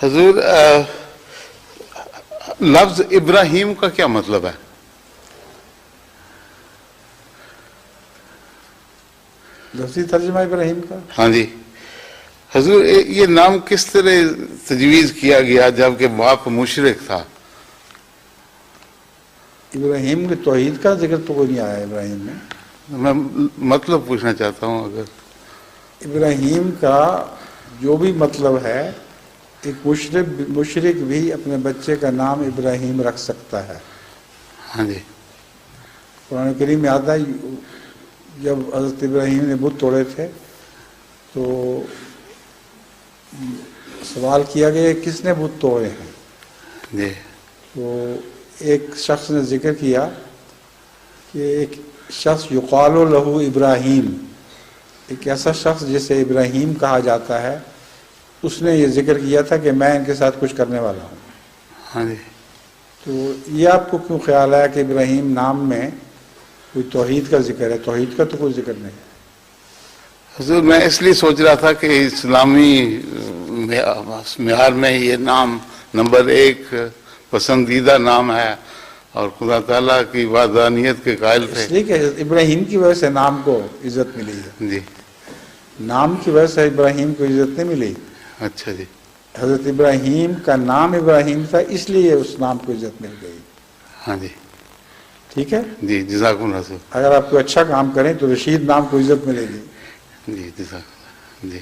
حضور لفظ ابراہیم کا کیا مطلب ہے؟ لفظی ترجمہ ابراہیم کا؟ ہاں جی حضور، یہ نام کس طرح تجویز کیا گیا جبکہ باپ مشرک تھا؟ ابراہیم کے توحید کا ذکر تو کوئی نہیں آیا ابراہیم میں. میں مطلب پوچھنا چاہتا ہوں. اگر ابراہیم کا جو بھی مطلب ہے، ایک مشرک بھی اپنے بچے کا نام ابراہیم رکھ سکتا ہے. ہاں جی. قرآن کریم میں آتا ہے جب حضرت ابراہیم نے بت توڑے تھے تو سوال کیا گیا کس نے بت توڑے ہیں؟ جی. تو ایک شخص نے ذکر کیا کہ ایک شخص یقال لہو ابراہیم، ایک ایسا شخص جسے ابراہیم کہا جاتا ہے، اس نے یہ ذکر کیا تھا کہ میں ان کے ساتھ کچھ کرنے والا ہوں. ہاں جی. تو یہ آپ کو کیوں خیال آیا کہ ابراہیم نام میں کوئی توحید کا ذکر ہے؟ توحید کا تو کوئی ذکر نہیں. حضور میں اس لیے سوچ رہا تھا کہ اسلامی معیار میں یہ نام نمبر 1 پسندیدہ نام ہے اور خدا تعالیٰ کی وحدانیت کے قائل تھے. اس لیے کہ ابراہیم کی وجہ سے نام کو عزت ملی ہے. جی. نام کی وجہ سے ابراہیم کو عزت نہیں ملی. اچھا جی. حضرت ابراہیم کا نام ابراہیم تھا، اس لیے اس نام کو عزت مل گئی. ہاں جی. ٹھیک ہے. جی جزاک اللہ. اگر آپ کو اچھا کام کریں تو رشید نام کو عزت ملے گی. جی جزاک اللہ. جی.